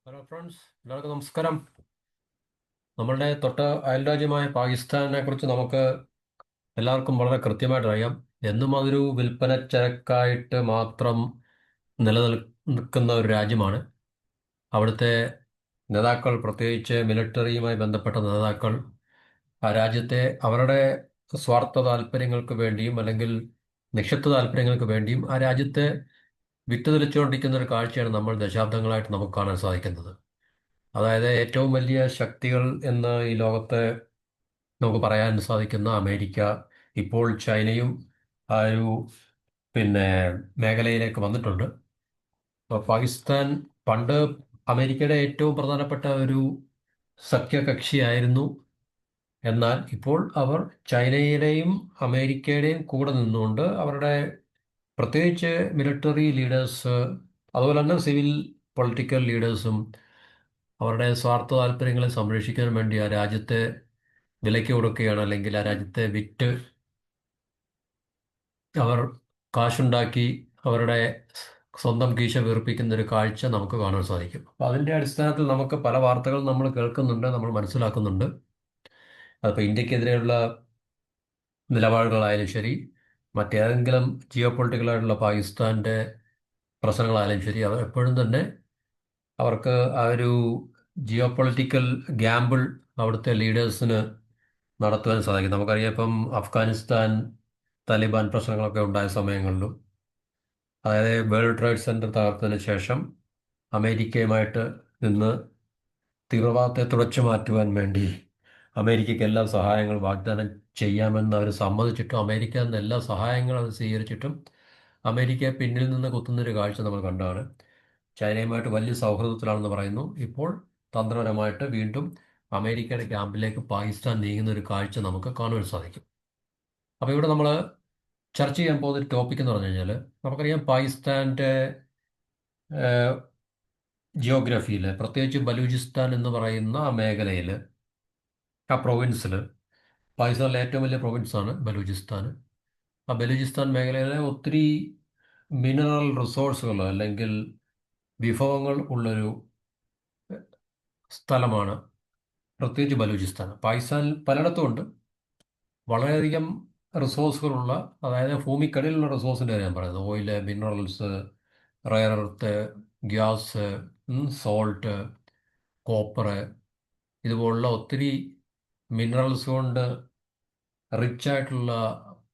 Hello friends, എല്ലാവർക്കും നമസ്കാരം. നമ്മളുടെ തൊട്ട് അയൽരാജ്യമായ പാകിസ്ഥാനെ കുറിച്ച് നമുക്ക് എല്ലാവർക്കും വളരെ കൃത്യമായിട്ട് അറിയാം. എന്നും അതൊരു വിൽപ്പന ചരക്കായിട്ട് മാത്രം നിലനിൽക്കുന്ന ഒരു രാജ്യമാണ്. അവിടുത്തെ നേതാക്കൾ, പ്രത്യേകിച്ച് മിലിറ്ററിയുമായി ബന്ധപ്പെട്ട നേതാക്കൾ, ആ രാജ്യത്തെ അവരുടെ സ്വാർത്ഥ താല്പര്യങ്ങൾക്ക് വേണ്ടിയും അല്ലെങ്കിൽ നിക്ഷിപ്ത താല്പര്യങ്ങൾക്ക് വേണ്ടിയും ആ രാജ്യത്തെ വിറ്റുതെളിച്ചുകൊണ്ടിരിക്കുന്ന ഒരു കാഴ്ചയാണ് നമ്മൾ ദശാബ്ദങ്ങളായിട്ട് നമുക്ക് കാണാൻ സാധിക്കുന്നത്. അതായത് ഏറ്റവും വലിയ ശക്തികൾ എന്ന് ഈ ലോകത്തെ നമുക്ക് പറയാൻ സാധിക്കുന്ന അമേരിക്ക, ഇപ്പോൾ ചൈനയും ആ ഒരു പിന്നെ മേഖലയിലേക്ക് വന്നിട്ടുണ്ട്. അപ്പോൾ പാകിസ്ഥാൻ പണ്ട് അമേരിക്കയുടെ ഏറ്റവും പ്രധാനപ്പെട്ട ഒരു സഖ്യകക്ഷിയായിരുന്നു. എന്നാൽ ഇപ്പോൾ അവർ ചൈനയുടെയും അമേരിക്കയുടെയും കൂടെ നിന്നുകൊണ്ട് അവരുടെ പ്രത്യേകിച്ച് മിലിറ്ററി ലീഡേഴ്സ്, അതുപോലെ തന്നെ സിവിൽ പൊളിറ്റിക്കൽ ലീഡേഴ്സും അവരുടെ സ്വാർത്ഥ താല്പര്യങ്ങളെ സംരക്ഷിക്കാൻ വേണ്ടി ആ രാജ്യത്തെ വിലയ്ക്ക് കൊടുക്കുകയാണ്, അല്ലെങ്കിൽ ആ രാജ്യത്തെ വിറ്റ് അവർ കാശുണ്ടാക്കി അവരുടെ സ്വന്തം കീശ വീർപ്പിക്കുന്ന ഒരു കാഴ്ച നമുക്ക് കാണാൻ സാധിക്കും. അപ്പോൾ അതിൻ്റെ അടിസ്ഥാനത്തിൽ നമുക്ക് പല വാർത്തകൾ നമ്മൾ കേൾക്കുന്നുണ്ട്, നമ്മൾ മനസ്സിലാക്കുന്നുണ്ട്. അതിപ്പോൾ ഇന്ത്യക്കെതിരെയുള്ള നിലപാടുകളായാലും ശരി, മറ്റേതെങ്കിലും ജിയോ പൊളിറ്റിക്കലായിട്ടുള്ള പാകിസ്ഥാൻ്റെ പ്രശ്നങ്ങളായാലും ശരി, അവർ എപ്പോഴും തന്നെ അവർക്ക് ആ ഒരു ജിയോ പൊളിറ്റിക്കൽ ഗ്യാമ്പിൾ അവിടുത്തെ ലീഡേഴ്സിന് നടത്തുവാൻ സാധിക്കും. നമുക്കറിയാം, ഇപ്പം അഫ്ഗാനിസ്ഥാൻ താലിബാൻ പ്രശ്നങ്ങളൊക്കെ ഉണ്ടായ സമയങ്ങളിലും, അതായത് വേൾഡ് ട്രേഡ് സെൻറ്റർ തകർത്തതിന് ശേഷം അമേരിക്കയുമായിട്ട് നിന്ന് തീവ്രവാദത്തെ തുടച്ചു മാറ്റുവാൻ വേണ്ടി അമേരിക്കയ്ക്ക് എല്ലാ സഹായങ്ങൾ വാഗ്ദാനം ചെയ്യാമെന്ന് അവർ സമ്മതിച്ചിട്ടും അമേരിക്ക എന്ന എല്ലാ സഹായങ്ങളും അത് സ്വീകരിച്ചിട്ടും അമേരിക്ക പിന്നിൽ നിന്ന് കുത്തുന്നൊരു കാഴ്ച നമ്മൾ കണ്ടാണ്. ചൈനയുമായിട്ട് വലിയ സൗഹൃദത്തിലാണെന്ന് പറയുന്നു. ഇപ്പോൾ തന്ത്രപരമായിട്ട് വീണ്ടും അമേരിക്കയുടെ ക്യാമ്പിലേക്ക് പാകിസ്ഥാൻ നീങ്ങുന്ന ഒരു കാഴ്ച നമുക്ക് കാണുവാൻ സാധിക്കും. അപ്പോൾ ഇവിടെ നമ്മൾ ചർച്ച ചെയ്യാൻ പോകുന്ന ഒരു ടോപ്പിക് എന്ന് പറഞ്ഞു കഴിഞ്ഞാൽ, നമുക്കറിയാം പാകിസ്ഥാൻ്റെ ജിയോഗ്രഫിയിൽ, പ്രത്യേകിച്ച് ബലൂചിസ്ഥാൻ എന്ന് പറയുന്ന ആ മേഖലയിൽ, ആ പ്രൊവിൻസിൽ, പാകിസ്ഥാനിലെ ഏറ്റവും വലിയ പ്രൊവിൻസാണ് ബലൂചിസ്ഥാൻ. ആ ബലൂചിസ്ഥാൻ മേഖലയിലെ ഒത്തിരി മിനറൽ റിസോഴ്സുകൾ അല്ലെങ്കിൽ വിഭവങ്ങൾ ഉള്ളൊരു സ്ഥലമാണ് പ്രത്യേകിച്ച് ബലൂചിസ്ഥാൻ. പാകിസ്ഥാനിൽ പലയിടത്തും ഉണ്ട് വളരെയധികം റിസോഴ്സുകളുള്ള, അതായത് ഭൂമിക്കടിയിലുള്ള റിസോഴ്സിൻ്റെ കാര്യം ഞാൻ പറയുന്നത്. Oil, minerals, rare earth, gas, salt, copper, ഇതുപോലുള്ള ഒത്തിരി മിനറൽസ് കൊണ്ട് റിച്ച് ആയിട്ടുള്ള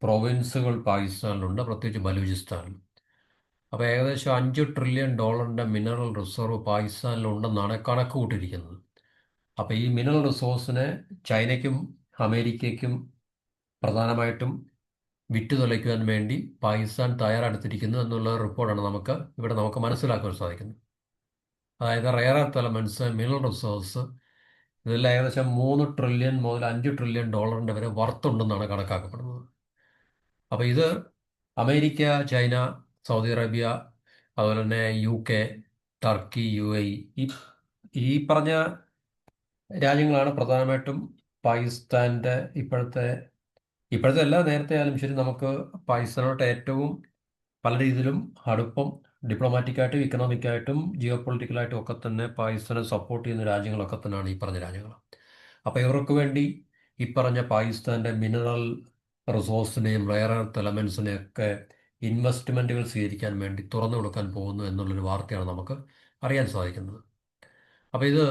പ്രൊവിൻസുകൾ പാകിസ്ഥാനിലുണ്ട്, പ്രത്യേകിച്ച് ബലൂചിസ്ഥാനിൽ. അപ്പോൾ ഏകദേശം $5 ട്രില്യൺ മിനറൽ റിസർവ് പാകിസ്ഥാനിലുണ്ടെന്നാണ് കണക്ക് കൂട്ടിയിരിക്കുന്നത്. അപ്പോൾ ഈ മിനറൽ റിസോഴ്സിനെ ചൈനയ്ക്കും അമേരിക്കയ്ക്കും പ്രധാനമായിട്ടും വിറ്റുതൊലയ്ക്കുവാൻ വേണ്ടി പാകിസ്ഥാൻ തയ്യാറെടുത്തിരിക്കുന്നു എന്നുള്ള റിപ്പോർട്ടാണ് നമുക്ക് മനസ്സിലാക്കാൻ സാധിക്കുന്നത്. അതായത് rare earth elements, mineral resource, ഇതിൽ ഏകദേശം 3 ട്രില്യൺ മുതൽ $5 ട്രില്യൺ വരെ വർത്തുണ്ടെന്നാണ് കണക്കാക്കപ്പെടുന്നത്. അപ്പോൾ ഇത് അമേരിക്ക, ചൈന, സൗദി അറേബ്യ, അതുപോലെ തന്നെ UK, ടർക്കി, UAE, ഈ ഈ പറഞ്ഞ രാജ്യങ്ങളാണ് പ്രധാനമായിട്ടും പാകിസ്ഥാൻ്റെ ഇപ്പോഴത്തെ എല്ലാ, നേരത്തെ ആയാലും ശരി, നമുക്ക് പാകിസ്ഥാനോട്ട് ഏറ്റവും പല രീതിയിലും അടുപ്പം, ഡിപ്ലോമാറ്റിക്കായിട്ടും ഇക്കണോമിക്കായിട്ടും ജിയോ പൊളിറ്റിക്കലായിട്ടും ഒക്കെ തന്നെ പാകിസ്ഥാനെ സപ്പോർട്ട് ചെയ്യുന്ന രാജ്യങ്ങളൊക്കെ തന്നെയാണ് ഈ പറഞ്ഞ രാജ്യങ്ങൾ. അപ്പോൾ ഇവർക്ക് വേണ്ടി ഈ പറഞ്ഞ പാകിസ്ഥാൻ്റെ മിനറൽ റിസോഴ്സിനെയും റെയർ എർത്ത് എലമെൻസിനെയൊക്കെ ഇൻവെസ്റ്റ്മെൻറ്റുകൾ സ്വീകരിക്കാൻ വേണ്ടി തുറന്നു കൊടുക്കാൻ പോകുന്നു എന്നുള്ളൊരു വാർത്തയാണ് നമുക്ക് അറിയാൻ സാധിക്കുന്നത്. അപ്പോൾ ഇത്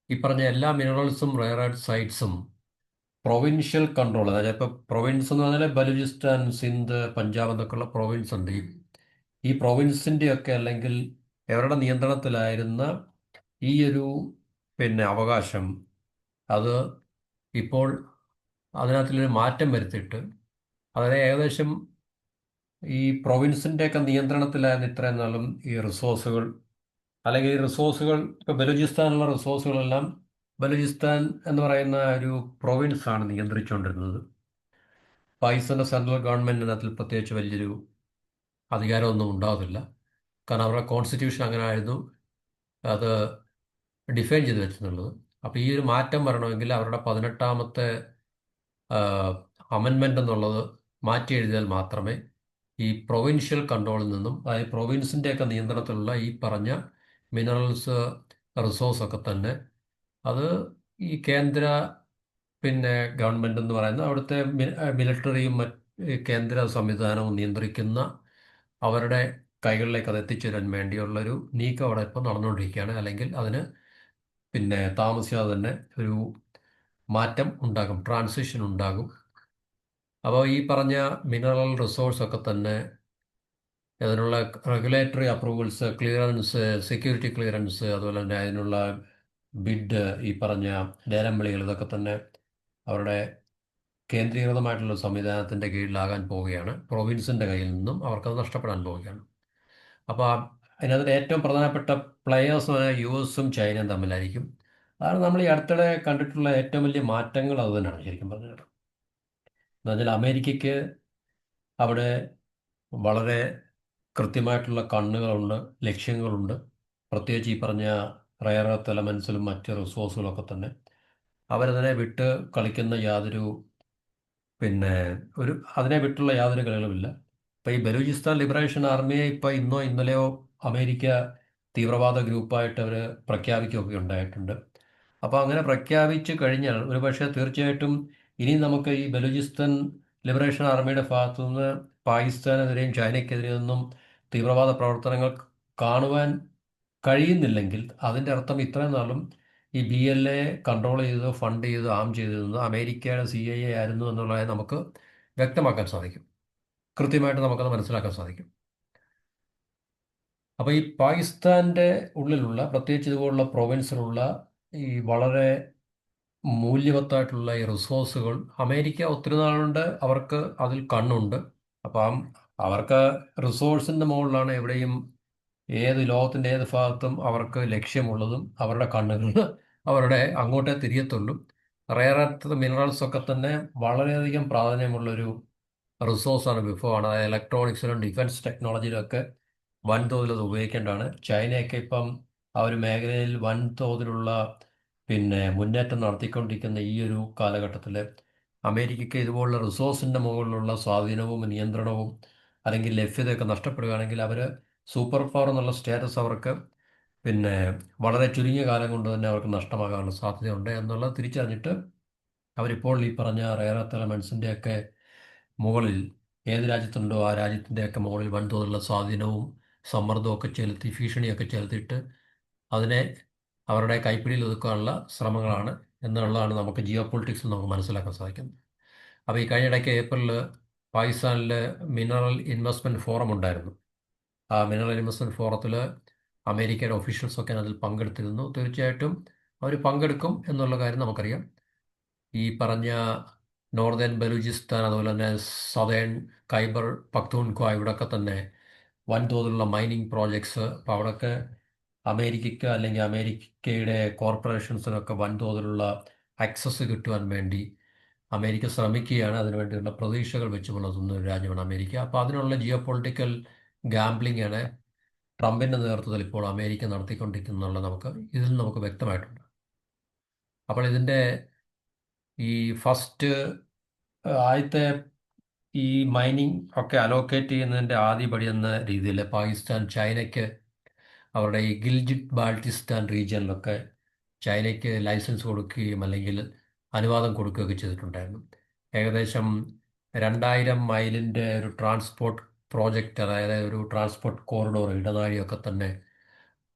ഈ പറഞ്ഞ എല്ലാ മിനറൽസും റെയർ എർത്ത് സൈറ്റ്സും പ്രൊവിൻഷ്യൽ കൺട്രോൾ, അതായത് ഇപ്പോൾ പ്രൊവിൻസ് എന്ന് പറഞ്ഞാൽ ബലൂചിസ്ഥാൻ, സിന്ധ്, പഞ്ചാബ് എന്നൊക്കെയുള്ള പ്രൊവിൻസ് ഉണ്ട്. ഈ പ്രൊവിൻസിൻ്റെയൊക്കെ അല്ലെങ്കിൽ അവരുടെ നിയന്ത്രണത്തിലായിരുന്ന ഈ ഒരു അവകാശം, അത് ഇപ്പോൾ അതിനകത്തിലൊരു മാറ്റം വരുത്തിയിട്ട്, അതായത് ഏകദേശം ഈ പ്രൊവിൻസിൻ്റെയൊക്കെ നിയന്ത്രണത്തിലായിരുന്ന ഇത്രയും നാളും ഈ റിസോഴ്സുകൾ, അല്ലെങ്കിൽ ഈ റിസോഴ്സുകൾ, ഇപ്പോൾ ബലൂചിസ്ഥാനുള്ള റിസോഴ്സുകളെല്ലാം ബലൂചിസ്ഥാൻ എന്ന് പറയുന്ന ഒരു പ്രൊവിൻസാണ് നിയന്ത്രിച്ചുകൊണ്ടിരുന്നത്. പാകിസ്ഥാൻ്റെ സെൻട്രൽ ഗവൺമെൻറ്റിന് അതിൽ പ്രത്യേകിച്ച് വലിയൊരു അധികാരമൊന്നും ഉണ്ടാകത്തില്ല. കാരണം അവരുടെ കോൺസ്റ്റിറ്റ്യൂഷൻ അങ്ങനെ ആയിരുന്നു അത് ഡിഫൈൻ ചെയ്ത് വെച്ചെന്നുള്ളത്. അപ്പോൾ ഈ ഒരു മാറ്റം വരണമെങ്കിൽ അവരുടെ 18ാമത്തെ അമെൻമെൻ്റ് എന്നുള്ളത് മാറ്റി എഴുതിയാൽ മാത്രമേ ഈ പ്രൊവിൻഷ്യൽ കൺട്രോളിൽ നിന്നും, അതായത് പ്രൊവിൻസിൻ്റെയൊക്കെ നിയന്ത്രണത്തിലുള്ള ഈ പറഞ്ഞ മിനറൽസ്, റിസോഴ്സൊക്കെ തന്നെ അത് ഈ കേന്ദ്ര പിന്നെ ഗവൺമെൻറ് എന്ന് പറയുന്ന അവിടുത്തെ മിലിറ്ററിയും കേന്ദ്ര സംവിധാനവും നിയന്ത്രിക്കുന്ന അവരുടെ കൈകളിലേക്ക് അത് എത്തിച്ചേരാൻ വേണ്ടിയുള്ളൊരു നീക്കം അവിടെ ഇപ്പോൾ നടന്നുകൊണ്ടിരിക്കുകയാണ്. അല്ലെങ്കിൽ അതിന് പിന്നെ താമസിയാതെ തന്നെ ഒരു മാറ്റം ഉണ്ടാകും, ട്രാൻസിഷൻ ഉണ്ടാകും. അപ്പോൾ ഈ പറഞ്ഞ മിനറൽ റിസോഴ്സ് ഒക്കെ തന്നെ അതിനുള്ള regulatory approvals, clearance, security clearance, അതുപോലെ തന്നെ അതിനുള്ള ബിഡ്, ഈ പറഞ്ഞ ലേലം വിളികൾ, ഇതൊക്കെ തന്നെ അവരുടെ കേന്ദ്രീകൃതമായിട്ടുള്ള സംവിധാനത്തിൻ്റെ കീഴിലാകാൻ പോവുകയാണ്. പ്രൊവിൻസിൻ്റെ കയ്യിൽ നിന്നും അവർക്കത് നഷ്ടപ്പെടാൻ പോവുകയാണ്. അപ്പോൾ അതിനകത്ത് ഏറ്റവും പ്രധാനപ്പെട്ട പ്ലെയേഴ്സുമായ US-ഉം ചൈനയും തമ്മിലായിരിക്കും. അതാണ് നമ്മൾ ഈ അടുത്തിടെ കണ്ടിട്ടുള്ള ഏറ്റവും വലിയ മാറ്റങ്ങൾ അത് തന്നെയാണ് ശരിക്കും പറഞ്ഞത്. എന്ന് പറഞ്ഞാൽ അമേരിക്കയ്ക്ക് അവിടെ വളരെ കൃത്യമായിട്ടുള്ള കണ്ണുകളുണ്ട്, ലക്ഷ്യങ്ങളുണ്ട്. പ്രത്യേകിച്ച് ഈ പറഞ്ഞ റയർ എർത്ത് എലമെൻസിലും മറ്റ് റിസോഴ്സുകളൊക്കെ തന്നെ അവരതിനെ വിട്ട് കളിക്കുന്ന യാതൊരു പിന്നെ ഒരു അതിനെ വിട്ടുള്ള യാതൊരു കളികളുമില്ല. ഇപ്പോൾ ഈ ബലൂചിസ്ഥാൻ ലിബറേഷൻ ആർമിയെ ഇപ്പോൾ ഇന്നോ ഇന്നലെയോ അമേരിക്ക തീവ്രവാദ ഗ്രൂപ്പായിട്ട് അവർ പ്രഖ്യാപിക്കുകയൊക്കെ ഉണ്ടായിട്ടുണ്ട്. അപ്പോൾ അങ്ങനെ പ്രഖ്യാപിച്ചു കഴിഞ്ഞാൽ ഒരുപക്ഷെ തീർച്ചയായിട്ടും ഇനി നമുക്ക് ഈ ബലൂചിസ്ഥാൻ ലിബറേഷൻ ആർമിയുടെ ഭാഗത്തു നിന്ന് പാകിസ്ഥാനെതിരെയും ചൈനയ്ക്കെതിരെയും ഒന്നും തീവ്രവാദ പ്രവർത്തനങ്ങൾ കാണുവാൻ കഴിയുന്നില്ലെങ്കിൽ അതിൻ്റെ അർത്ഥം ഇത്രയും നാളും ഈ BLA കൺട്രോൾ ചെയ്ത് ഫണ്ട് ചെയ്ത് ആം ചെയ്തിരുന്നത് അമേരിക്കയുടെ CIA ആയിരുന്നു എന്നുള്ളത് നമുക്ക് വ്യക്തമാക്കാൻ സാധിക്കും. കൃത്യമായിട്ട് നമുക്കത് മനസ്സിലാക്കാൻ സാധിക്കും. അപ്പോൾ ഈ പാകിസ്ഥാൻ്റെ ഉള്ളിലുള്ള പ്രത്യേകിച്ച് ഇതുപോലുള്ള പ്രൊവിൻസിലുള്ള ഈ വളരെ മൂല്യവത്തായിട്ടുള്ള ഈ റിസോഴ്സുകൾ അമേരിക്ക ഒത്തിരി നാളുകൊണ്ട് അവർക്ക് അതിൽ കണ്ണുണ്ട്. അപ്പം അവർക്ക് റിസോഴ്സിൻ്റെ മുകളിലാണ് എവിടെയും ഏത് ലോകത്തിൻ്റെ ഏത് ഭാഗത്തും അവർക്ക് ലക്ഷ്യമുള്ളതും അവരുടെ കണ്ണുകൾ അവരുടെ അങ്ങോട്ടേ തിരിയത്തുള്ളൂ. റെയർ എർത്ത് മിനറൽസ് ഒക്കെ തന്നെ വളരെയധികം പ്രാധാന്യമുള്ളൊരു റിസോഴ്സാണ്, വിഭവമാണ്. അതായത് ഇലക്ട്രോണിക്സിലും ഡിഫൻസ് ടെക്നോളജിയിലും ഒക്കെ വൻതോതിൽ അത് ഉപയോഗിക്കേണ്ടതാണ്. ചൈനയൊക്കെ ഇപ്പം ആ ഒരു മേഖലയിൽ വൻതോതിലുള്ള മുന്നേറ്റം നടത്തിക്കൊണ്ടിരിക്കുന്ന ഈ ഒരു കാലഘട്ടത്തിൽ അമേരിക്കയ്ക്ക് ഇതുപോലുള്ള റിസോഴ്സിൻ്റെ മുകളിലുള്ള സ്വാധീനവും നിയന്ത്രണവും അല്ലെങ്കിൽ ലഭ്യതയൊക്കെ നഷ്ടപ്പെടുകയാണെങ്കിൽ അവർ സൂപ്പർ പവർ എന്നുള്ള സ്റ്റാറ്റസ് അവർക്ക് പിന്നെ വളരെ ചുരുങ്ങിയ കാലം കൊണ്ട് തന്നെ അവർക്ക് നഷ്ടമാകാനുള്ള സാധ്യതയുണ്ട് എന്നുള്ളത് തിരിച്ചറിഞ്ഞിട്ട് അവരിപ്പോൾ ഈ പറഞ്ഞ റെയർ എർത്ത് എലമെൻസിൻ്റെയൊക്കെ മുകളിൽ ഏത് രാജ്യത്തുണ്ടോ ആ രാജ്യത്തിൻ്റെയൊക്കെ മുകളിൽ വൻതോതിലുള്ള സ്വാധീനവും സമ്മർദ്ദവും ഒക്കെ ചെലുത്തി, ഭീഷണിയൊക്കെ ചെലുത്തിയിട്ട് അതിനെ അവരുടെ കൈപ്പിടിയിൽ ഒതുക്കാനുള്ള ശ്രമങ്ങളാണ് എന്നുള്ളതാണ് നമുക്ക് ജിയോ പൊളിറ്റിക്സിൽ നമുക്ക് മനസ്സിലാക്കാൻ സാധിക്കുന്നത്. അപ്പോൾ ഈ കഴിഞ്ഞിടയ്ക്ക് ഏപ്രിലിൽ പാകിസ്ഥാനിൽ മിനറൽ ഇൻവെസ്റ്റ്മെൻറ്റ് ഫോറം ഉണ്ടായിരുന്നു. ആ മിനറൽ ഇൻവെസ്റ്റ്മെൻറ്റ് ഫോറത്തിൽ അമേരിക്കയുടെ ഒഫീഷ്യൽസൊക്കെ അതിൽ പങ്കെടുത്തിരുന്നു. തീർച്ചയായിട്ടും അവർ പങ്കെടുക്കും എന്നുള്ള കാര്യം നമുക്കറിയാം. ഈ പറഞ്ഞ നോർത്തേൺ ബലൂചിസ്ഥാൻ, അതുപോലെ തന്നെ സതേൺ ഖൈബർ പക്തൂൺഖ്വ, ഇവിടെയൊക്കെ തന്നെ വൻതോതിലുള്ള മൈനിങ് പ്രോജക്ട്സ്, അപ്പോൾ അവിടെയൊക്കെ അമേരിക്കയ്ക്ക് അല്ലെങ്കിൽ അമേരിക്കയുടെ കോർപ്പറേഷൻസിനൊക്കെ വൻതോതിലുള്ള ആക്സസ് കിട്ടുവാൻ വേണ്ടി അമേരിക്ക ശ്രമിക്കുകയാണ്. അതിനുവേണ്ടിയുള്ള പ്രതീക്ഷകൾ വെച്ച് പുലർത്തുന്ന ഒരു രാജ്യമാണ് അമേരിക്ക. അപ്പോൾ അതിനുള്ള ജിയോ പൊളിറ്റിക്കൽ ഗാംബ്ലിംഗ് ആണ് ട്രംപിൻ്റെ നേതൃത്വത്തിൽ ഇപ്പോൾ അമേരിക്ക നടത്തിക്കൊണ്ടിരിക്കുന്നുള്ള ഇതിൽ നമുക്ക് വ്യക്തമായിട്ടുണ്ട്. അപ്പോൾ ഇതിൻ്റെ ഈ ഫസ്റ്റ് ആദ്യത്തെ ഈ മൈനിങ് ഒക്കെ അലോക്കേറ്റ് ചെയ്യുന്നതിൻ്റെ ആദ്യപടി എന്ന രീതിയിൽ പാകിസ്ഥാൻ ചൈനയ്ക്ക് അവരുടെ ഈ ഗിൽജിറ്റ് ബാൾട്ടിസ്ഥാൻ റീജിയനിലൊക്കെ ചൈനയ്ക്ക് ലൈസൻസ് കൊടുക്കുകയും അല്ലെങ്കിൽ അനുവാദം കൊടുക്കുകയൊക്കെ ചെയ്തിട്ടുണ്ടായിരുന്നു. ഏകദേശം 2000 മൈലിൻ്റെ ഒരു ട്രാൻസ്പോർട്ട് പ്രോജക്റ്റ്, അതായത് ഒരു ട്രാൻസ്പോർട്ട് കോറിഡോർ, ഇടനാഴിയൊക്കെ തന്നെ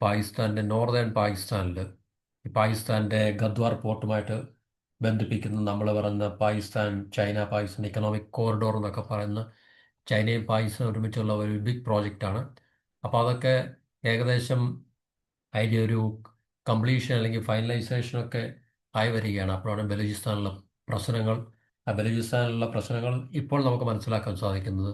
പാകിസ്ഥാൻ്റെ നോർത്തേൺ പാകിസ്ഥാനിൽ പാകിസ്ഥാൻ്റെ ഗദ്വാർ പോർട്ടുമായിട്ട് ബന്ധിപ്പിക്കുന്ന നമ്മൾ പറയുന്ന ചൈന പാകിസ്ഥാൻ ഇക്കണോമിക് കോറിഡോർ എന്നൊക്കെ പറയുന്ന ചൈനയും പാകിസ്ഥാനും ഒരുമിച്ചുള്ള ഒരു ബിഗ് പ്രോജക്റ്റാണ്. അപ്പോൾ അതൊക്കെ ഏകദേശം അതിൻ്റെ ഒരു കംപ്ലീഷൻ അല്ലെങ്കിൽ ഫൈനലൈസേഷനൊക്കെ ആയി വരികയാണ്. അപ്പോഴാണ് ബലൂചിസ്ഥാനിലുള്ള പ്രശ്നങ്ങൾ ഇപ്പോൾ നമുക്ക് മനസ്സിലാക്കാൻ സാധിക്കുന്നത്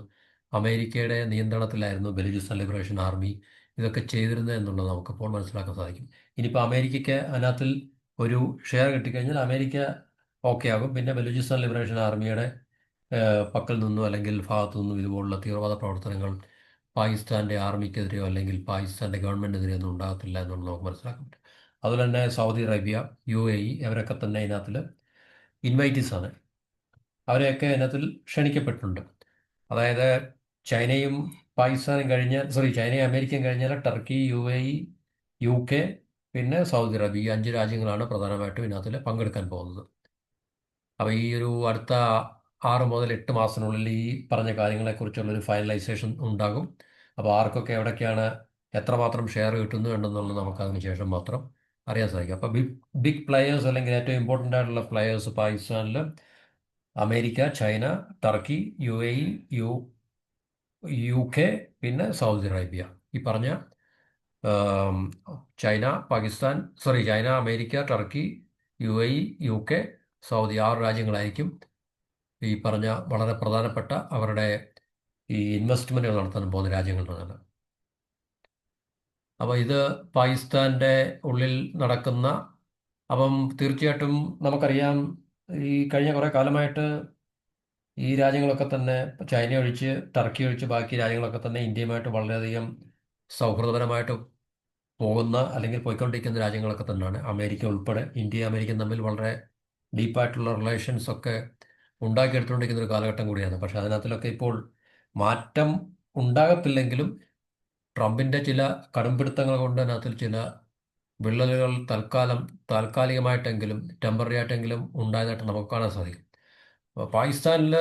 അമേരിക്കയുടെ നിയന്ത്രണത്തിലായിരുന്നു ബലൂചിസ്ഥാൻ ലിബറേഷൻ ആർമി ഇതൊക്കെ ചെയ്തിരുന്നത് എന്നുള്ളത് നമുക്കിപ്പോൾ മനസ്സിലാക്കാൻ സാധിക്കും. ഇനിയിപ്പോൾ അമേരിക്കയ്ക്ക് അതിനകത്തിൽ ഒരു ഷെയർ കിട്ടിക്കഴിഞ്ഞാൽ അമേരിക്ക ഓക്കെ ആകും. പിന്നെ ബലൂചിസ്ഥാൻ ലിബറേഷൻ ആർമിയുടെ പക്കൽ നിന്നും അല്ലെങ്കിൽ ഭാഗത്തു നിന്നും ഇതുപോലുള്ള തീവ്രവാദ പ്രവർത്തനങ്ങൾ പാകിസ്ഥാൻ്റെ ആർമിക്കെതിരെയോ അല്ലെങ്കിൽ പാകിസ്ഥാൻ്റെ ഗവൺമെൻറ്റിനെതിരെയോ ഒന്നും ഉണ്ടാകത്തില്ല എന്നുള്ളത് നമുക്ക് മനസ്സിലാക്കാൻ പറ്റും. അതുപോലെ തന്നെ സൗദി അറേബ്യ, UAE ഇവരൊക്കെ തന്നെ ഇതിനകത്തിൽ ഇൻവൈറ്റീസ് ആണ്. അവരെയൊക്കെ ഇതിനകത്തിൽ ക്ഷണിക്കപ്പെട്ടിട്ടുണ്ട്. അതായത് ചൈനയും പാകിസ്ഥാനും കഴിഞ്ഞാൽ ചൈനയും അമേരിക്കയും കഴിഞ്ഞാൽ ടർക്കി, UAE, UK, പിന്നെ സൗദി അറേബ്യ. ഈ 5 രാജ്യങ്ങളാണ് പ്രധാനമായിട്ടും ഇതിനകത്തിൽ പങ്കെടുക്കാൻ പോകുന്നത്. അപ്പോൾ ഈ ഒരു അടുത്ത 6 മുതൽ 8 മാസത്തിനുള്ളിൽ ഈ പറഞ്ഞ കാര്യങ്ങളെക്കുറിച്ചുള്ളൊരു ഫൈനലൈസേഷൻ ഉണ്ടാകും. അപ്പോൾ ആർക്കൊക്കെ എവിടൊക്കെയാണ് എത്രമാത്രം ഷെയർ കിട്ടുന്നു എന്നുള്ളത് നമുക്ക് അതിന് ശേഷം മാത്രം അറിയാൻ സാധിക്കും. അപ്പോൾ ബിഗ് ബിഗ് പ്ലെയേഴ്സ് അല്ലെങ്കിൽ ഏറ്റവും ഇമ്പോർട്ടൻ്റ് ആയിട്ടുള്ള പ്ലെയേഴ്സ് പാകിസ്ഥാനിൽ America, China, Turkey, UAE, U UK, പിന്നെ സൗദി അറേബ്യ. ഈ പറഞ്ഞ um, China, Pakistan, sorry, China, America, Turkey, UAE, UK, Saudi, 6 രാജ്യങ്ങളായിരിക്കും ഈ പറഞ്ഞ വളരെ പ്രധാനപ്പെട്ട അവരുടെ ഈ ഇൻവെസ്റ്റ്മെൻറ്റുകൾ നടത്താൻ പോകുന്ന രാജ്യങ്ങളാണ്. അപ്പോൾ ഇത് പാകിസ്ഥാൻ്റെ ഉള്ളിൽ നടക്കുന്ന, അപ്പം തീർച്ചയായിട്ടും നമുക്കറിയാം ഈ കഴിഞ്ഞ കുറേ കാലമായിട്ട് ഈ രാജ്യങ്ങളൊക്കെ തന്നെ, ചൈന ഒഴിച്ച് ടർക്കി ഒഴിച്ച് ബാക്കി രാജ്യങ്ങളൊക്കെ തന്നെ ഇന്ത്യയുമായിട്ട് വളരെയധികം സൗഹൃദപരമായിട്ട് പോകുന്ന അല്ലെങ്കിൽ പോയിക്കൊണ്ടിരിക്കുന്ന രാജ്യങ്ങളൊക്കെ തന്നെയാണ്. അമേരിക്ക ഉൾപ്പെടെ ഇന്ത്യയും അമേരിക്കയും തമ്മിൽ വളരെ ഡീപ്പായിട്ടുള്ള റിലേഷൻസ് ഒക്കെ ഉണ്ടാക്കിയെടുത്തുകൊണ്ടിരിക്കുന്ന ഒരു കാലഘട്ടം കൂടിയാണ്. പക്ഷേ അതിനകത്തിലൊക്കെ ഇപ്പോൾ മാറ്റം ഉണ്ടാകത്തില്ലെങ്കിലും ട്രംപിൻ്റെ ചില കടുംപിടുത്തങ്ങൾ കൊണ്ട് അതിനകത്തിൽ ചില വിള്ളലുകൾ താൽക്കാലികമായിട്ടെങ്കിലും ടെമ്പററി ആയിട്ടെങ്കിലും ഉണ്ടായതായിട്ട് നമുക്ക് കാണാൻ സാധിക്കും. അപ്പോൾ പാകിസ്ഥാനിൽ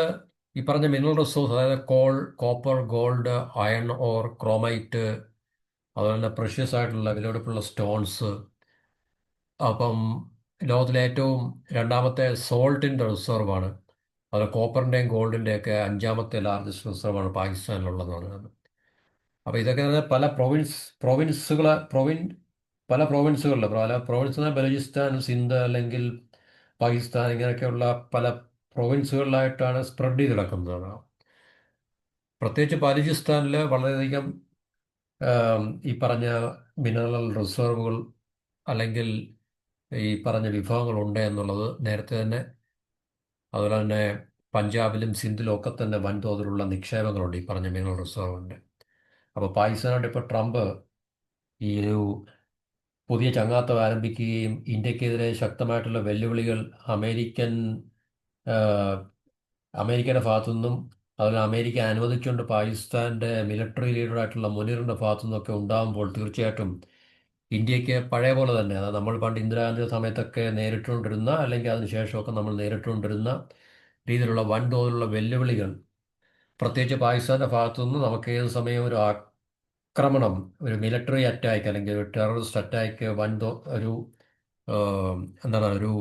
ഈ പറഞ്ഞ മിനറൽ റിസോഴ്സ്, അതായത് call, copper, gold, iron or, chromite, അതുപോലെ തന്നെ പ്രഷ്യസ് ആയിട്ടുള്ള വിലപിടിപ്പുള്ള സ്റ്റോൺസ്, അപ്പം ലോകത്തിലെ ഏറ്റവും രണ്ടാമത്തെ സോൾട്ടിൻ്റെ റിസർവാണ്. അത് കോപ്പറിൻ്റെയും ഗോൾഡിൻ്റെയൊക്കെ 5-മത്തെ ലാർജസ്റ്റ് റിസർവാണ് പാകിസ്ഥാനിലുള്ളതാണ്. അപ്പോൾ ഇതൊക്കെ തന്നെ പല പ്രൊവിൻസുകളിൽ, പല പ്രൊവിൻസ്, ബലൂചിസ്ഥാൻ, സിന്ധ് അല്ലെങ്കിൽ പാകിസ്ഥാൻ, ഇങ്ങനെയൊക്കെയുള്ള പല പ്രൊവിൻസുകളിലായിട്ടാണ് സ്പ്രെഡ് ചെയ്ത് കിടക്കുന്നത്. പ്രത്യേകിച്ച് ബലൂചിസ്ഥാനിൽ വളരെയധികം ഈ പറഞ്ഞ മിനറൽ റിസർവുകൾ അല്ലെങ്കിൽ ഈ പറഞ്ഞ വിഭവങ്ങളുണ്ട് എന്നുള്ളത് നേരത്തെ തന്നെ, അതുപോലെ തന്നെ പഞ്ചാബിലും സിന്ധിലും ഒക്കെ തന്നെ വൻതോതിലുള്ള നിക്ഷേപങ്ങളുണ്ട് ഈ പറഞ്ഞ മിനറൽ റിസർവുണ്ട്. അപ്പോൾ പാകിസ്ഥാനായിട്ട് ഇപ്പോൾ ട്രംപ് ഈ ഒരു പുതിയ ചങ്ങാത്തം ആരംഭിക്കുകയും ഇന്ത്യക്കെതിരെ ശക്തമായിട്ടുള്ള വെല്ലുവിളികൾ അമേരിക്കൻ അമേരിക്കയുടെ ഭാഗത്തുനിന്നും, അതുപോലെ അമേരിക്ക അനുവദിച്ചുകൊണ്ട് പാകിസ്ഥാൻ്റെ മിലിറ്ററി ലീഡറായിട്ടുള്ള മുനീറിൻ്റെ ഭാഗത്തുനിന്നൊക്കെ ഉണ്ടാകുമ്പോൾ തീർച്ചയായിട്ടും ഇന്ത്യക്ക് പഴയ പോലെ തന്നെ, അതായത് നമ്മൾ പണ്ട് ഇന്ദിരാഗാന്ധിയുടെ സമയത്തൊക്കെ നേരിട്ടുകൊണ്ടിരുന്ന അല്ലെങ്കിൽ അതിനുശേഷമൊക്കെ നമ്മൾ നേരിട്ടുകൊണ്ടിരുന്ന രീതിയിലുള്ള വൻതോതിലുള്ള വെല്ലുവിളികൾ, പ്രത്യേകിച്ച് പാകിസ്ഥാൻ്റെ ഭാഗത്തുനിന്ന് നമുക്ക് ഏത് സമയവും ഒരു ആക്രമണം, ഒരു മിലിറ്ററി അറ്റാക്ക് അല്ലെങ്കിൽ ഒരു ടെററിസ്റ്റ് അറ്റാക്ക്, ഒരു എന്താണ് ഒരു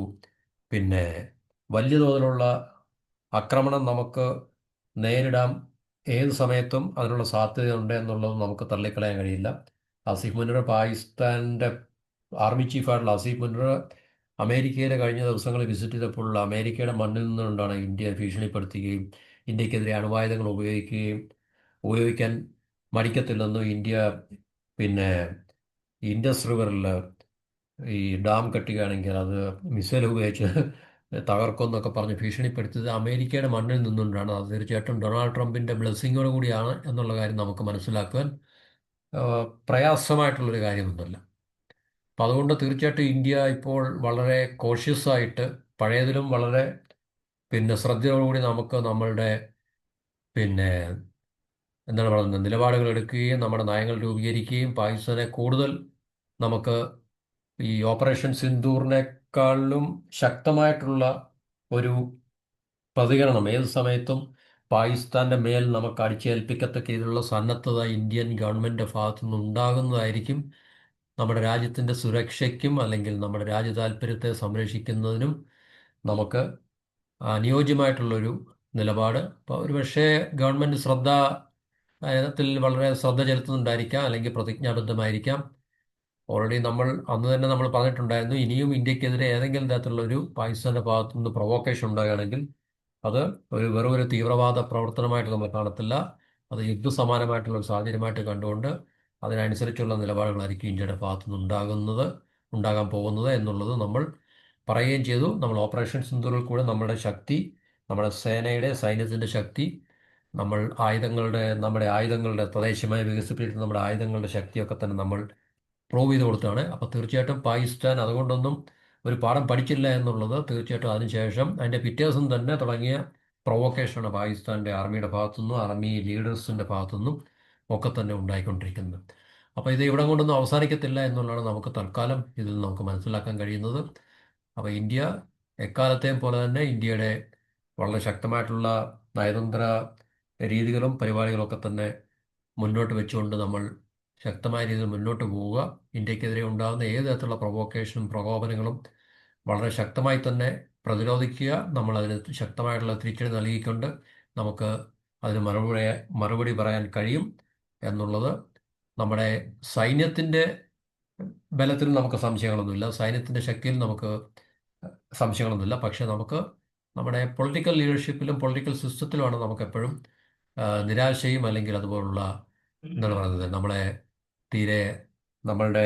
പിന്നെ വലിയ തോതിലുള്ള ആക്രമണം നമുക്ക് നേരിടാം. ഏത് സമയത്തും അതിനുള്ള സാധ്യതയുണ്ട് എന്നുള്ളത് നമുക്ക് തള്ളിക്കളയാൻ കഴിയില്ല. ആസിഫ് മുനീർ, പാകിസ്ഥാൻ്റെ ആർമി ചീഫായിട്ടുള്ള ആസിഫ് മുനീർ അമേരിക്കയിലെ കഴിഞ്ഞ ദിവസങ്ങളിൽ വിസിറ്റ് ചെയ്തപ്പോൾ അമേരിക്കയുടെ മണ്ണിൽ നിന്നുകൊണ്ടാണ് ഇന്ത്യയെ ഭീഷണിപ്പെടുത്തുകയും ഇന്ത്യക്കെതിരെ അണുവായുധങ്ങൾ ഉപയോഗിക്കാൻ മടിക്കത്തില്ലെന്നും, ഇന്ത്യ പിന്നെ ഇൻഡസ് റിവറിൽ ഈ ഡാം കെട്ടുകയാണെങ്കിൽ അത് മിസൈൽ ഉപയോഗിച്ച് തകർക്കുമെന്നൊക്കെ പറഞ്ഞ് ഭീഷണിപ്പെടുത്തിയത് അമേരിക്കയുടെ മണ്ണിൽ നിന്നുകൊണ്ടാണ്. അത് തീർച്ചയായിട്ടും ഡൊണാൾഡ് ട്രംപിൻ്റെ ബ്ലെസ്സിങ്ങോട് കൂടിയാണ് എന്നുള്ള കാര്യം നമുക്ക് മനസ്സിലാക്കാൻ പ്രയാസമായിട്ടുള്ളൊരു കാര്യമൊന്നുമല്ല. അപ്പം അതുകൊണ്ട് തീർച്ചയായിട്ടും ഇന്ത്യ ഇപ്പോൾ വളരെ കോഷ്യസ് ആയിട്ട്, പഴയതിലും വളരെ ശ്രദ്ധയോടുകൂടി നമുക്ക് നമ്മളുടെ പിന്നെ എന്താണ് പറയുന്നത് നിലപാടുകൾ എടുക്കുകയും നമ്മുടെ നയങ്ങൾ രൂപീകരിക്കുകയും പാകിസ്ഥാനെ കൂടുതൽ നമുക്ക് ഈ ഓപ്പറേഷൻ സിന്ദൂറിനേക്കാളും ശക്തമായിട്ടുള്ള ഒരു പ്രതികരണം ഏത് സമയത്തും പാകിസ്ഥാൻ്റെ മേൽ നമുക്ക് അടിച്ചേൽപ്പിക്കത്തക്ക രീതിയിലുള്ള സന്നദ്ധത ഇന്ത്യൻ ഗവൺമെൻറ്റിൻ്റെ ഭാഗത്തു നിന്നുണ്ടാകുന്നതായിരിക്കും നമ്മുടെ രാജ്യത്തിൻ്റെ സുരക്ഷയ്ക്കും അല്ലെങ്കിൽ നമ്മുടെ രാജ്യ താല്പര്യത്തെ സംരക്ഷിക്കുന്നതിനും നമുക്ക് അനുയോജ്യമായിട്ടുള്ളൊരു നിലപാട്. അപ്പോൾ ഒരു പക്ഷേ ഗവൺമെൻറ് ത്തിൽ വളരെ ശ്രദ്ധ ചെലുത്തുന്നുണ്ടായിരിക്കാം, അല്ലെങ്കിൽ പ്രതിജ്ഞാബദ്ധമായിരിക്കാം. ഓൾറെഡി അന്ന് തന്നെ നമ്മൾ പറഞ്ഞിട്ടുണ്ടായിരുന്നു, ഇനിയും ഇന്ത്യക്കെതിരെ ഏതെങ്കിലും തരത്തിലുള്ള ഒരു പാകിസ്ഥാൻ്റെ ഭാഗത്തുനിന്ന് പ്രൊവോക്കേഷൻ ഉണ്ടാകുകയാണെങ്കിൽ അത് വെറും ഒരു തീവ്രവാദ പ്രവർത്തനമായിട്ട് നമ്മൾ കാണത്തില്ല, അത് യുദ്ധസമാനമായിട്ടുള്ള ഒരു സാഹചര്യമായിട്ട് കണ്ടുകൊണ്ട് അതിനനുസരിച്ചുള്ള നിലപാടുകളായിരിക്കും ഇന്ത്യയുടെ ഭാഗത്തുനിന്ന് ഉണ്ടാകാൻ പോകുന്നത് എന്നുള്ളത് നമ്മൾ പറയുകയും ചെയ്തു. നമ്മൾ ഓപ്പറേഷൻ സിന്ദൂറിൽ കൂടെ നമ്മുടെ ശക്തി, നമ്മുടെ സൈന്യത്തിൻ്റെ ശക്തി, നമ്മുടെ ആയുധങ്ങളുടെ തദ്ദേശീയമായി വികസിപ്പിച്ചിട്ടുള്ള നമ്മുടെ ആയുധങ്ങളുടെ ശക്തിയൊക്കെ തന്നെ നമ്മൾ പ്രൂവ് ചെയ്ത് കൊടുത്താണ്. അപ്പോൾ തീർച്ചയായിട്ടും പാകിസ്ഥാൻ അതുകൊണ്ടൊന്നും ഒരു പാഠം പഠിച്ചില്ല എന്നുള്ളത് തീർച്ചയായിട്ടും അതിനുശേഷം അതിൻ്റെ പിറ്റേ ദിവസം തന്നെ തുടങ്ങിയ പ്രൊവോക്കേഷനാണ് പാകിസ്ഥാൻ്റെ ആർമിയുടെ ഭാഗത്തുനിന്നും ആർമി ലീഡേഴ്സിൻ്റെ ഭാഗത്തുനിന്നും ഒക്കെ തന്നെ ഉണ്ടായിക്കൊണ്ടിരിക്കുന്നത്. അപ്പോൾ ഇത് ഇവിടെ കൊണ്ടൊന്നും അവസാനിക്കത്തില്ല എന്നുള്ളതാണ് നമുക്ക് തൽക്കാലം ഇതിൽ നമുക്ക് മനസ്സിലാക്കാൻ കഴിയുന്നത്. അപ്പോൾ ഇന്ത്യ എക്കാലത്തെയും പോലെ തന്നെ ഇന്ത്യയുടെ വളരെ ശക്തമായിട്ടുള്ള നയതന്ത്ര രീതികളും പരിപാടികളും ഒക്കെ തന്നെ മുന്നോട്ട് വെച്ചുകൊണ്ട് നമ്മൾ ശക്തമായ രീതിയിൽ മുന്നോട്ട് പോവുക. ഇന്ത്യക്കെതിരെ ഉണ്ടാകുന്ന ഏത് തരത്തിലുള്ള പ്രൊവോക്കേഷനും പ്രകോപനങ്ങളും വളരെ ശക്തമായി തന്നെ പ്രതിരോധിക്കുക. നമ്മൾ അതിന് ശക്തമായിട്ടുള്ള തിരിച്ചടി നൽകിക്കൊണ്ട് നമുക്ക് അതിന് മറുപടി പറയാൻ കഴിയും എന്നുള്ളത് നമ്മുടെ സൈന്യത്തിൻ്റെ ബലത്തിൽ നമുക്ക് സംശയങ്ങളൊന്നുമില്ല, സൈന്യത്തിൻ്റെ ശക്തിയിൽ നമുക്ക് സംശയങ്ങളൊന്നുമില്ല. പക്ഷേ നമുക്ക് നമ്മുടെ പൊളിറ്റിക്കൽ ലീഡർഷിപ്പിലും പൊളിറ്റിക്കൽ സിസ്റ്റത്തിലുമാണ് നമുക്കെപ്പോഴും നിരാശയും അല്ലെങ്കിൽ അതുപോലുള്ള എന്താണ് പറയുന്നത്, നമ്മളെ തീരെ നമ്മളുടെ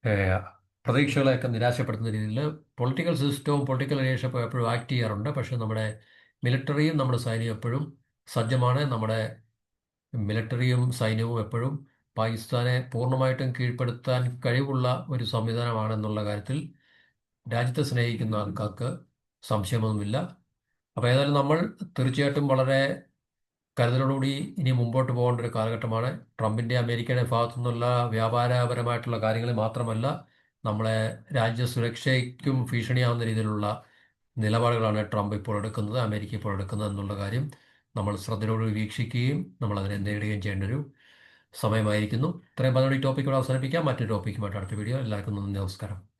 ഏഹ്, പ്രതീക്ഷകളെയൊക്കെ നിരാശപ്പെടുത്തുന്ന രീതിയിൽ പൊളിറ്റിക്കൽ സിസ്റ്റവും പൊളിറ്റിക്കൽ ലീഡർഷിപ്പും എപ്പോഴും ആക്ട് ചെയ്യാറുണ്ട്. പക്ഷേ നമ്മുടെ മിലിറ്ററിയും നമ്മുടെ സൈന്യവും എപ്പോഴും സജ്ജമാണ്. നമ്മുടെ മിലിറ്ററിയും സൈന്യവും എപ്പോഴും പാകിസ്ഥാനെ പൂർണ്ണമായിട്ടും കീഴ്പ്പെടുത്താൻ കഴിവുള്ള ഒരു സംവിധാനമാണെന്നുള്ള കാര്യത്തിൽ രാജ്യത്തെ സ്നേഹിക്കുന്ന ആൾക്കാർക്ക് സംശയമൊന്നുമില്ല. അപ്പോൾ ഏതായാലും നമ്മൾ തീർച്ചയായിട്ടും വളരെ കരുതലോടുകൂടി ഇനി മുമ്പോട്ട് പോകേണ്ട ഒരു കാലഘട്ടമാണ്. ട്രംപിൻ്റെ അമേരിക്കയുടെ ഭാഗത്തു നിന്നുള്ള വ്യാപാരപരമായിട്ടുള്ള കാര്യങ്ങളിൽ മാത്രമല്ല, നമ്മളെ രാജ്യ സുരക്ഷയ്ക്കും ഭീഷണിയാവുന്ന രീതിയിലുള്ള നിലപാടുകളാണ് ട്രംപ് ഇപ്പോൾ എടുക്കുന്നത്, അമേരിക്ക ഇപ്പോൾ എടുക്കുന്നത് എന്നുള്ള കാര്യം നമ്മൾ ശ്രദ്ധയോടുകൂടി വീക്ഷിക്കുകയും നമ്മൾ അതിനെ നേരിടുകയും ചെയ്യേണ്ട ഒരു സമയമായിരിക്കുന്നു. ഇത്രയും പറഞ്ഞുകൊണ്ട് ഈ ടോപ്പിക്കോട് അവസാനിപ്പിക്കാം. മറ്റൊരു ടോപ്പിക്കുമായിട്ട് അടുത്ത വീഡിയോ. എല്ലാവർക്കും നന്ദി, നമസ്കാരം.